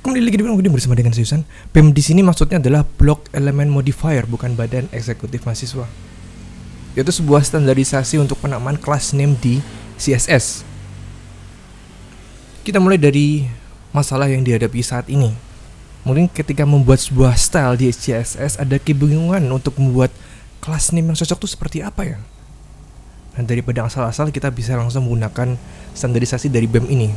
Kembali lagi bersama dengan Susan. BEM di sini maksudnya adalah Block Element Modifier, bukan Badan Eksekutif Mahasiswa. Yaitu sebuah standarisasi untuk penamaan kelas name di CSS. Kita mulai dari masalah yang dihadapi saat ini. Mungkin ketika membuat sebuah style di CSS ada kebingungan untuk membuat kelas name yang cocok itu seperti apa ya. Dan daripada asal-asal kita bisa langsung menggunakan standarisasi dari BEM ini.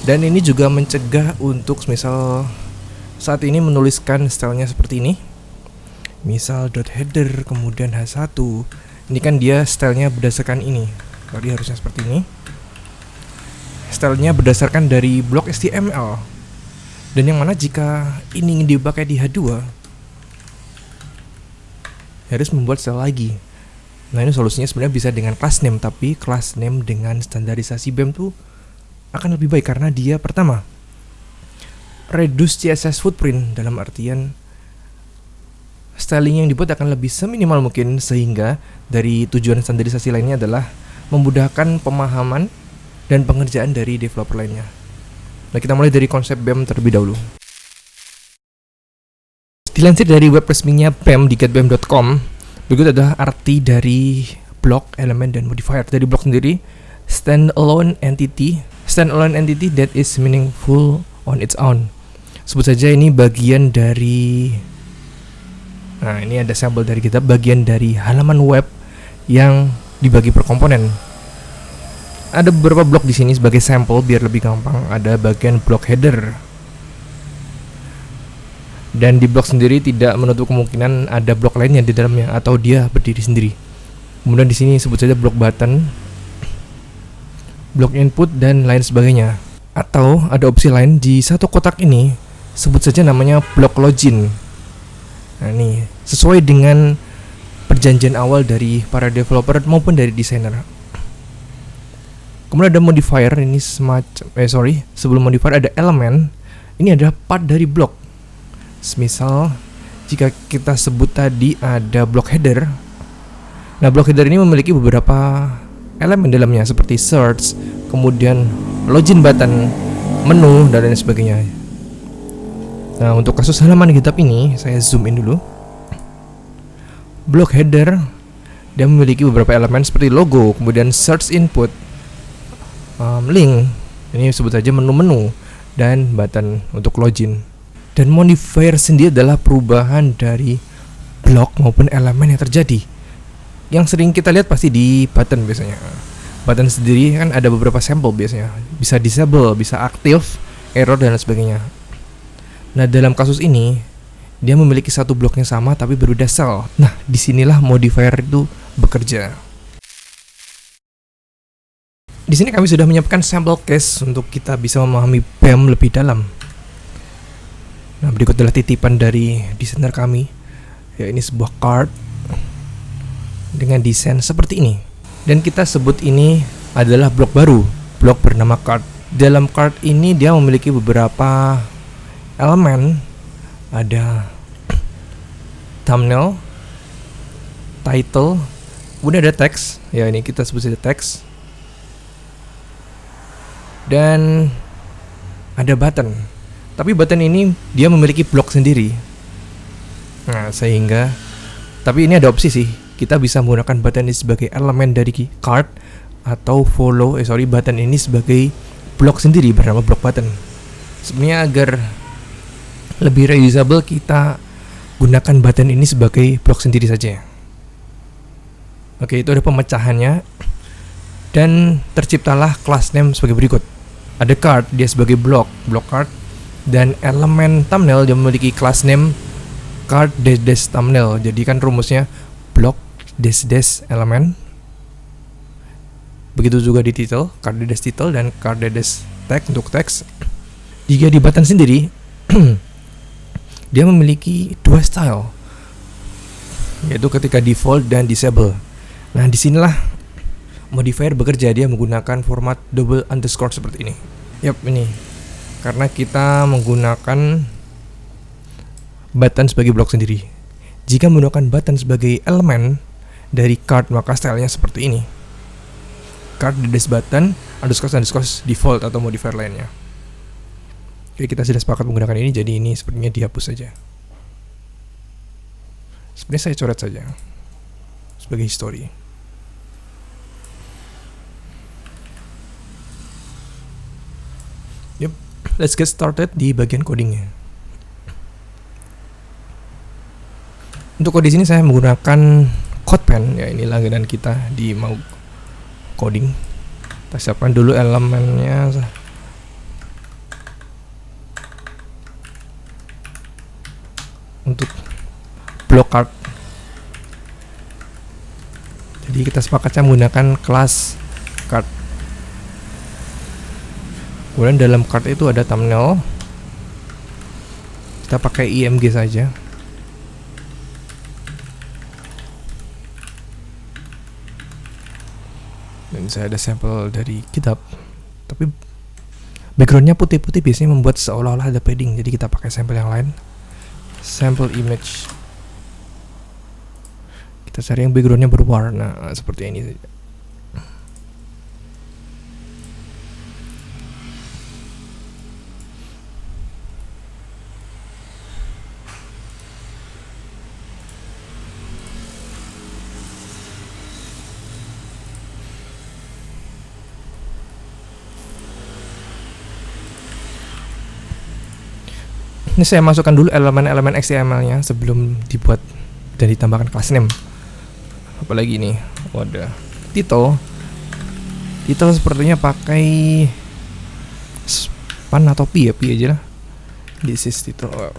Dan ini juga mencegah untuk misal saat ini menuliskan stylenya seperti ini. Misal .header kemudian H1. Ini kan dia stylenya berdasarkan ini. Tadi harusnya seperti ini. Stylenya berdasarkan dari blok HTML. Dan yang mana jika ini ingin dipakai di H2 harus membuat style lagi. Nah ini solusinya sebenarnya bisa dengan class name. Tapi class name dengan standarisasi BEM tuh akan lebih baik karena dia pertama reduce CSS footprint, dalam artian styling yang dibuat akan lebih seminimal mungkin, sehingga dari tujuan standarisasi lainnya adalah memudahkan pemahaman dan pengerjaan dari developer lainnya. Nah kita mulai dari konsep BEM terlebih dahulu. Dilansir dari web resminya BEM di getbem.com, berikut adalah arti dari block, element, dan modifier. Dari block sendiri, standalone entity that is meaningful on its own. Sebut saja ini bagian dari, nah ini ada sampel dari kita, bagian dari halaman web yang dibagi per komponen. Ada beberapa blok di sini sebagai sampel biar lebih gampang. Ada bagian blok header. Dan di blok sendiri tidak menutup kemungkinan ada blok lainnya di dalamnya atau dia berdiri sendiri. Kemudian di sini sebut saja blok button, blok input, dan lain sebagainya. Atau ada opsi lain di satu kotak ini, sebut saja namanya blok login. Nah ini sesuai dengan perjanjian awal dari para developer maupun dari desainer. Kemudian ada modifier, ini sebelum modifier ada elemen. Ini adalah part dari blok. Misal jika kita sebut tadi ada blok header. Nah blok header ini memiliki beberapa elemen dalamnya seperti search, kemudian login button, menu, dan lain sebagainya. Nah untuk kasus halaman GitHub ini saya zoom in dulu. Blok header dia memiliki beberapa elemen seperti logo, kemudian search input, link, ini sebut saja menu-menu, dan button untuk login. Dan modifier sendiri adalah perubahan dari blok maupun elemen yang terjadi. Yang sering kita lihat pasti di button biasanya. Button sendiri kan ada beberapa sampel biasanya. Bisa disable, bisa aktif, error, dan lain sebagainya. Nah dalam kasus ini dia memiliki satu blok yang sama tapi berbeda cell. Nah disinilah modifier itu bekerja. Di sini kami sudah menyiapkan sampel case untuk kita bisa memahami BEM lebih dalam. Nah berikut adalah titipan dari desainer kami. Ya ini sebuah card dengan desain seperti ini. Dan kita sebut ini adalah blok baru, blok bernama card. Dalam card ini dia memiliki beberapa elemen. Ada thumbnail, title, kemudian ada teks. Ya ini kita sebut saja teks. Dan ada button. Tapi button ini dia memiliki blok sendiri. Nah sehingga, tapi ini ada opsi sih. Kita bisa menggunakan button ini sebagai elemen dari card, atau button ini sebagai blok sendiri bernama blok button. Sebenarnya agar lebih reusable kita gunakan button ini sebagai blok sendiri saja. Oke, itu ada pemecahannya. Dan terciptalah class name sebagai berikut. Ada card, dia sebagai blok card. Dan elemen thumbnail dia memiliki class name card dash thumbnail. Jadi kan rumusnya blok dash element. Begitu juga di title, card dash title dan card dash text untuk teks. Jika di button sendiri dia memiliki dua style, yaitu ketika default dan disable. Nah disinilah modifier bekerja, dia menggunakan format double underscore seperti ini. Yap, ini karena kita menggunakan button sebagai blok sendiri. Jika menggunakan button sebagai elemen dari card, maka stylenya seperti ini. Card dash button underscore default atau modifier lainnya. Oke, kita sudah sepakat menggunakan ini, jadi ini sepertinya dihapus saja. Sebenarnya saya coret saja sebagai history. Yep, let's get started di bagian codingnya. Untuk code di sini saya menggunakan CodePen, ya ini langganan kita di mau coding. Kita siapkan dulu elemennya. Untuk block card. Jadi kita sepakatnya menggunakan kelas card. Kemudian dalam card itu ada thumbnail. Kita pakai img saja. Dan saya ada sampel dari GitHub. Tapi backgroundnya putih-putih biasanya membuat seolah-olah ada padding. Jadi kita pakai sampel yang lain. Sample image. Kita cari yang backgroundnya berwarna seperti ini saja. Ini saya masukkan dulu elemen-elemen XML-nya sebelum dibuat dan ditambahkan class name. Apalagi ini, wadah, title sepertinya pakai span atau pi ya, pi aja lah. This is title.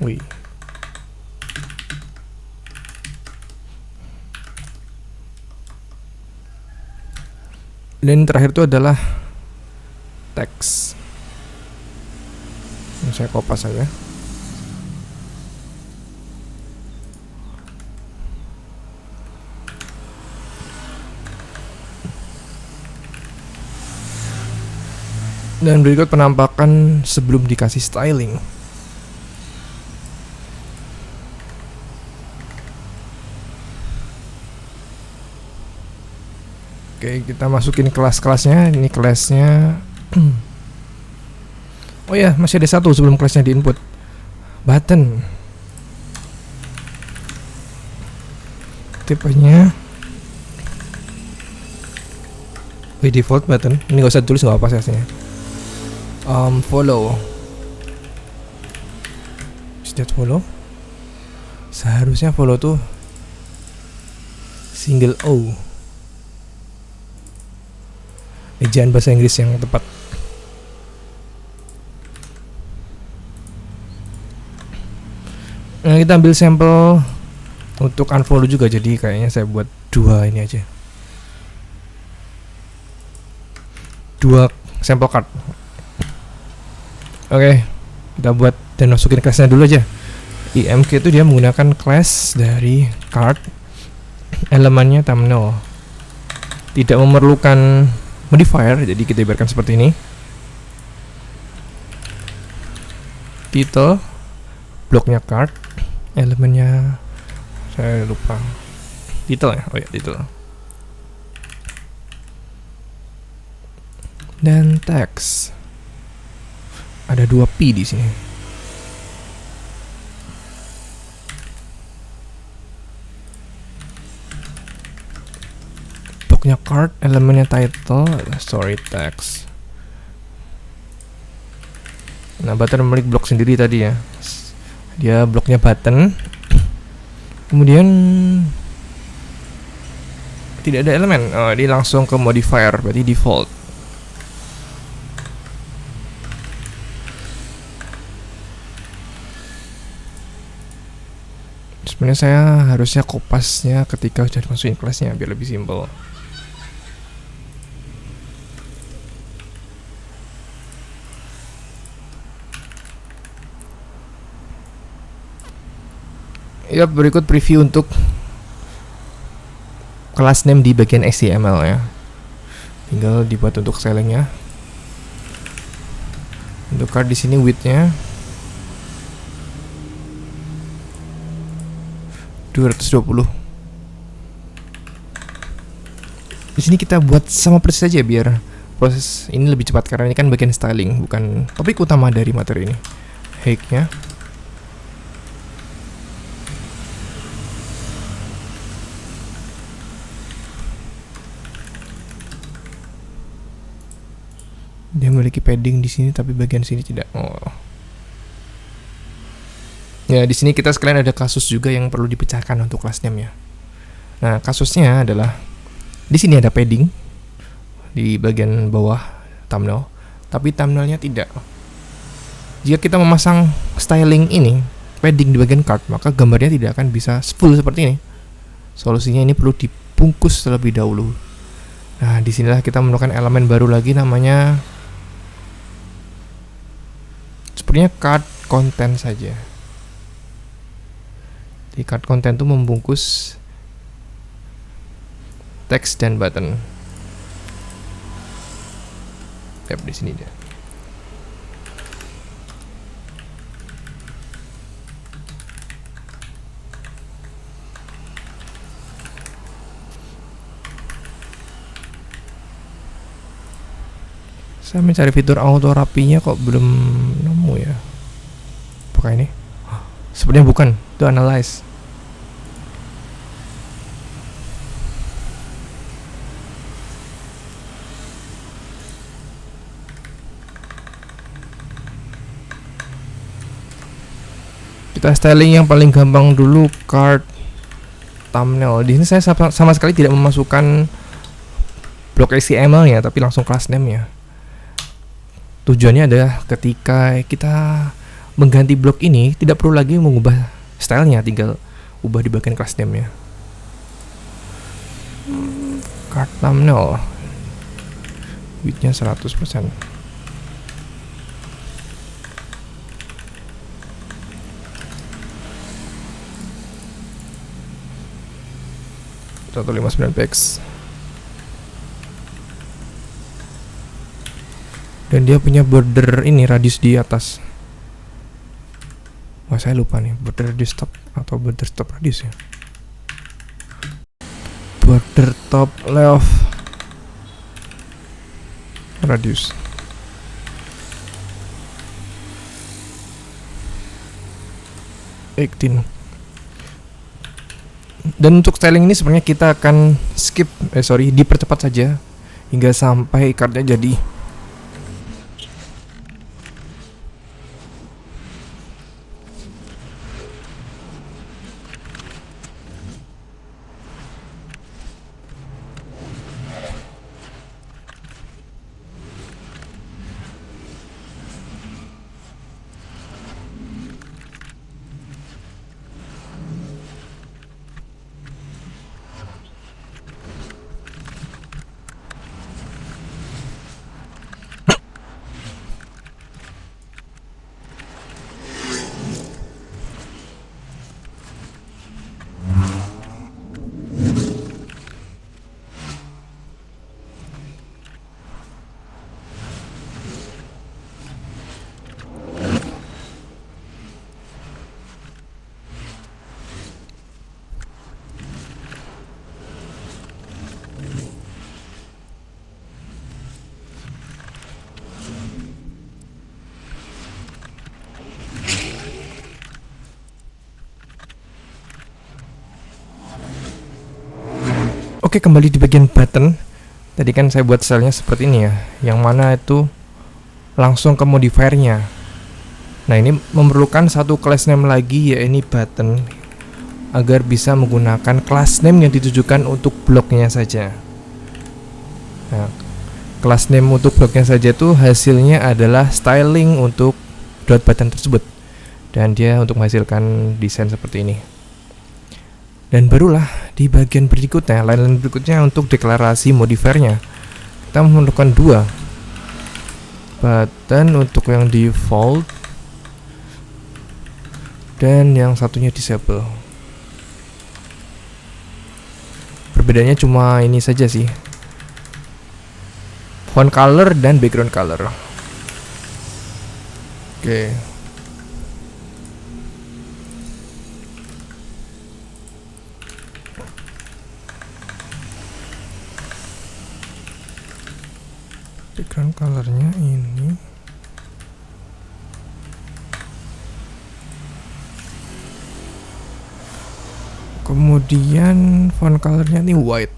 Wih. Dan terakhir itu adalah teks. Ini saya kopas saja. Dan berikut penampakan sebelum dikasih styling. Oke, kita masukin kelas-kelasnya. Ini kelasnya. Oh ya, masih ada satu sebelum kelasnya di input. Button. Tipenya by default button. Ini nggak usah tulis, nggak apa sih. Follow. Is that follow? Seharusnya follow tuh single O. Ejaan bahasa Inggris yang tepat. Nah, kita ambil sampel untuk unfollow juga, jadi kayaknya saya buat dua ini aja. Dua sampel card. Oke, kita buat dan masukin classnya dulu aja. img itu dia menggunakan class dari card, elemennya thumbnail. Tidak memerlukan modifier, jadi kita biarkan seperti ini. Title, bloknya card, elemennya saya lupa. Title ya, oh ya title. Dan teks. Ada 2 P di sini. Bloknya card, elemennya title, story text. Nah, button memiliki blok sendiri tadi ya. Dia bloknya button. Kemudian tidak ada elemen. Oh, dia langsung ke modifier, berarti default. Sebenarnya saya harusnya kopasnya ketika sudah dimasukin kelasnya biar lebih simpel. Ya, berikut preview untuk kelas name di bagian HTML ya. Tinggal dibuat untuk stylingnya. Untuk card di sini width-nya 220. Di sini kita buat sama persis saja biar proses ini lebih cepat, karena ini kan bagian styling, bukan topik utama dari materi ini. Height-nya. Dia memiliki padding di sini, tapi bagian sini tidak. Oh. Ya, di sini kita sekalian ada kasus juga yang perlu dipecahkan untuk class name-nya. Nah, kasusnya adalah di sini ada padding di bagian bawah thumbnail, tapi thumbnailnya tidak. Jika kita memasang styling ini, padding di bagian card, maka gambarnya tidak akan bisa full seperti ini. Solusinya ini perlu dibungkus terlebih dahulu. Nah, disinilah kita menemukan elemen baru lagi, namanya sepertinya card content saja. Di card content itu membungkus teks dan button. Yap, di sini dia. Saya mencari fitur auto rapinya kok belum nemu ya. Apakah ini? Sepertinya bukan, itu analyze. Kita styling yang paling gampang dulu, card thumbnail. Di sini saya sama sekali tidak memasukkan blok HTML-nya, tapi langsung class name-nya. Tujuannya adalah ketika kita mengganti blok ini, tidak perlu lagi mengubah stylenya, tinggal ubah di bagian class name-nya. Card thumbnail width-nya 100%. px. Dan dia punya border ini, radius di atas. Wah, saya lupa nih, border radius top atau border top radius ya. Border top left radius. Dan untuk styling ini sebenarnya kita akan dipercepat saja hingga sampai cardnya jadi. Oke, kembali di bagian button. Tadi kan saya buat stylenya seperti ini ya, yang mana itu langsung ke modifiernya. Nah, ini memerlukan satu class name lagi, yaitu button, agar bisa menggunakan class name yang ditujukan untuk bloknya saja. Nah, class name untuk bloknya saja itu hasilnya adalah styling untuk dot button tersebut, dan dia untuk menghasilkan desain seperti ini. Dan barulah di bagian berikutnya, line berikutnya untuk deklarasi modifiernya, kita memerlukan dua button, untuk yang default dan yang satunya disable. Perbedaannya cuma ini saja sih, font color dan background color. Oke. background colornya ini. Kemudian font colornya ini white.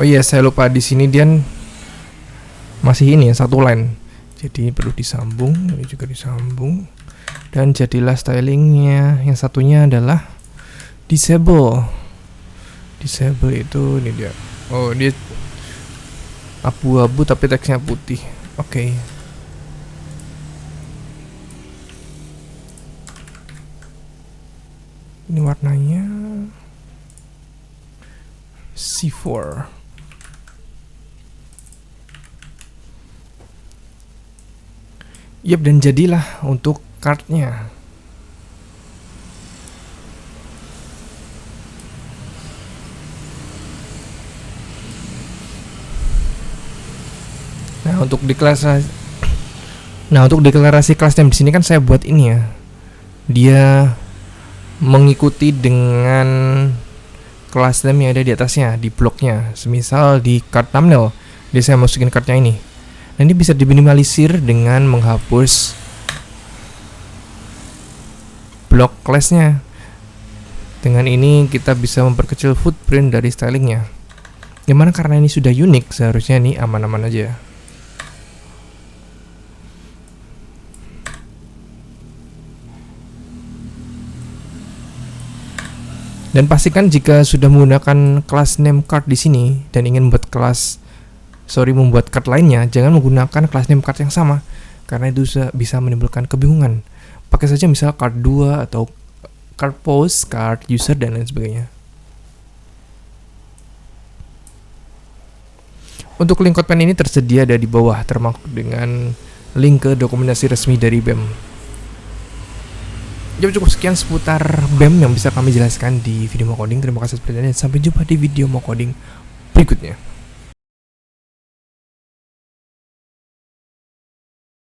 Oh iya, saya lupa di sini dia masih ini satu line. Jadi perlu disambung, ini juga disambung. Dan jadilah stylingnya. Yang satunya adalah disable. Disable itu ini dia. Oh, dia abu-abu tapi teksnya putih. Oke. Ini warnanya C4. Yap, dan jadilah untuk kartnya. Nah, untuk deklarasi kelas name di sini kan saya buat ini ya. Dia mengikuti dengan kelas name yang ada di atasnya, di bloknya. Semisal di card thumbnail, dia saya masukin cardnya ini. Nah, ini bisa diminimalisir dengan menghapus blok classnya. Dengan ini kita bisa memperkecil footprint dari stylingnya. Yang mana karena ini sudah unik, seharusnya ini aman-aman aja. Dan pastikan jika sudah menggunakan class name card di sini dan ingin membuat membuat card lainnya, jangan menggunakan class name card yang sama karena itu bisa menimbulkan kebingungan. Pakai saja misal card 2 atau card post, card user dan lain sebagainya. Untuk link CodePen ini tersedia ada di bawah, termasuk dengan link ke dokumentasi resmi dari BEM. Jadi cukup sekian seputar BEM yang bisa kami jelaskan di video mau coding. Terima kasih atas perhatiannya. Sampai jumpa di video mau coding berikutnya.